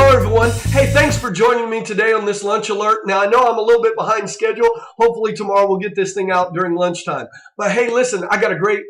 Hello, everyone. Hey, thanks for joining me today on this lunch alert. Now, I know I'm a little bit behind schedule. Hopefully tomorrow we'll get this thing out during lunchtime. But hey, listen, I got a great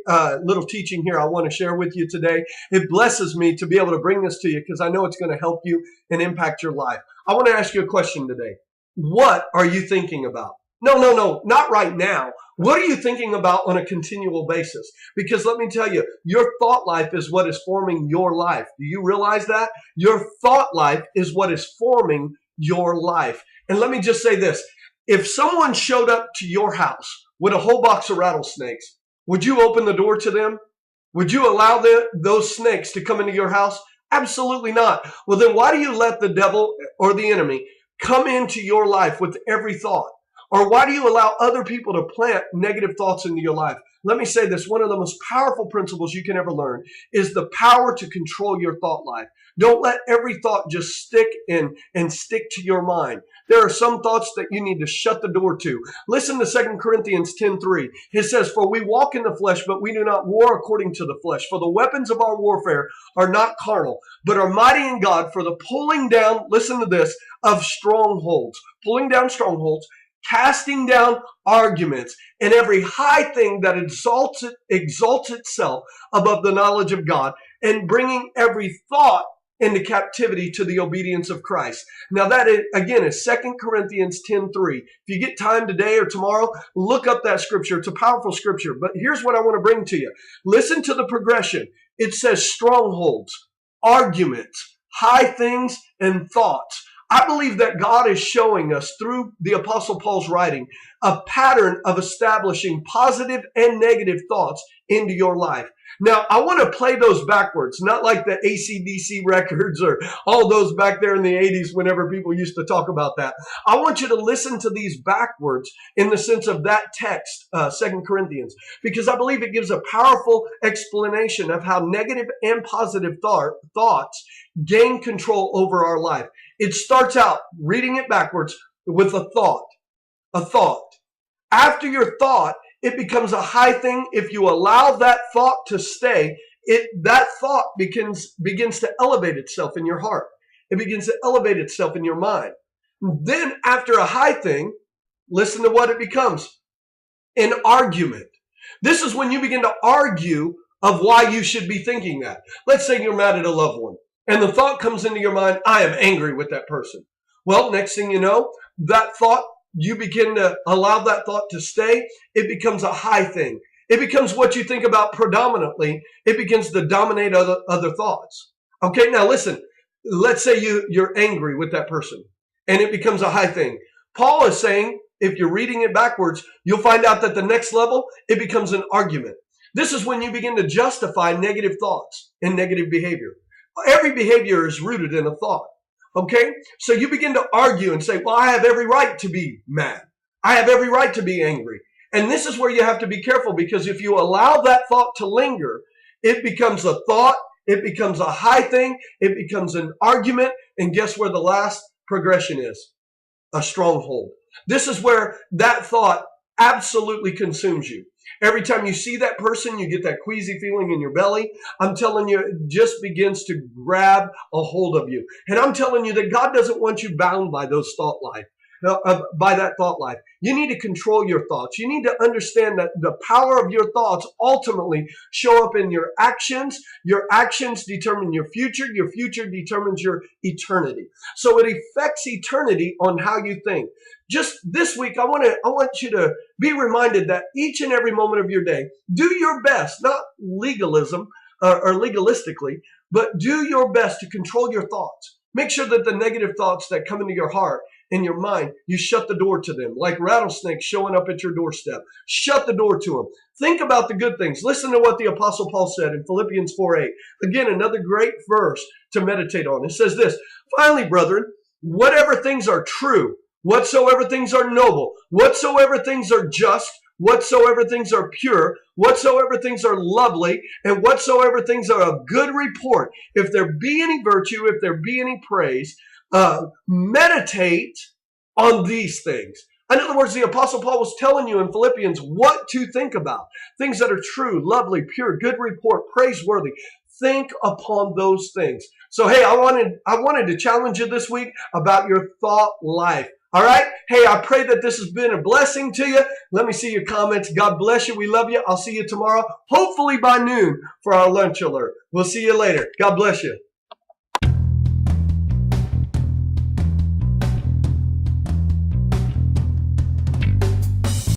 little teaching here I want to share with you today. It blesses me to be able to bring this to you because I know it's going to help you and impact your life. I want to ask you a question today. What are you thinking about? No, not right now. What are you thinking about on a continual basis? Because let me tell you, your thought life is what is forming your life. Do you realize that? Your thought life is what is forming your life. And let me just say this. If someone showed up to your house with a whole box of rattlesnakes, would you open the door to them? Would you allow those snakes to come into your house? Absolutely not. Well, then why do you let the devil or the enemy come into your life with every thought? Or why do you allow other people to plant negative thoughts into your life? Let me say this. One of the most powerful principles you can ever learn is the power to control your thought life. Don't let every thought just stick and stick to your mind. There are some thoughts that you need to shut the door to. Listen to 2 Corinthians 10:3. It says, "For we walk in the flesh, but we do not war according to the flesh. For the weapons of our warfare are not carnal, but are mighty in God for the pulling down," listen to this, "of strongholds." Pulling down strongholds, casting down arguments, and every high thing that exalts itself above the knowledge of God, and bringing every thought into captivity to the obedience of Christ. Now that again is 2 Corinthians 10:3. If you get time today or tomorrow, look up that scripture. It's a powerful scripture. But here's what I want to bring to you. Listen to the progression. It says strongholds, arguments, high things, and thoughts. I believe that God is showing us through the Apostle Paul's writing a pattern of establishing positive and negative thoughts into your life. Now, I want to play those backwards, not like the AC/DC records or all those back there in the 80s whenever people used to talk about that. I want you to listen to these backwards in the sense of that text, 2 Corinthians, because I believe it gives a powerful explanation of how negative and positive thoughts gain control over our life. It starts out, reading it backwards, with a thought. A thought. After your thought, it becomes a high thing. If you allow that thought to stay, that thought begins to elevate itself in your heart. It begins to elevate itself in your mind. Then after a high thing, listen to what it becomes. An argument. This is when you begin to argue of why you should be thinking that. Let's say you're mad at a loved one, and the thought comes into your mind, I am angry with that person. Well, next thing you know, that thought, you begin to allow that thought to stay. It becomes a high thing. It becomes what you think about predominantly. It begins to dominate other thoughts. Okay, now listen. Let's say you're angry with that person, and it becomes a high thing. Paul is saying, if you're reading it backwards, you'll find out that the next level, it becomes an argument. This is when you begin to justify negative thoughts and negative behavior. Every behavior is rooted in a thought. Okay? So you begin to argue and say, well, I have every right to be mad. I have every right to be angry. And this is where you have to be careful, because if you allow that thought to linger, it becomes a thought, it becomes a high thing, it becomes an argument, and guess where the last progression is? A stronghold. This is where that thought absolutely consumes you. Every time you see that person, you get that queasy feeling in your belly. I'm telling you, it just begins to grab a hold of you. And I'm telling you that God doesn't want you bound by those thought life. By that thought life. You need to control your thoughts. You need to understand that the power of your thoughts ultimately show up in your actions. Your actions determine your future. Your future determines your eternity. So it affects eternity on how you think. Just this week, I want you to be reminded that each and every moment of your day, do your best, not legalism or legalistically, but do your best to control your thoughts. Make sure that the negative thoughts that come into your heart, in your mind, you shut the door to them, like rattlesnakes showing up at your doorstep. Shut the door to them. Think about the good things. Listen to what the Apostle Paul said in Philippians 4:8. Again, another great verse to meditate on. It says this, finally, brethren, whatever things are true, whatsoever things are noble, whatsoever things are just, whatsoever things are pure, whatsoever things are lovely, and whatsoever things are of good report, if there be any virtue, if there be any praise, meditate on these things. In other words, the Apostle Paul was telling you in Philippians what to think about. Things that are true, lovely, pure, good report, praiseworthy. Think upon those things. So, hey, I wanted to challenge you this week about your thought life. All right. Hey, I pray that this has been a blessing to you. Let me see your comments. God bless you. We love you. I'll see you tomorrow, hopefully by noon, for our lunch alert. We'll see you later. God bless you.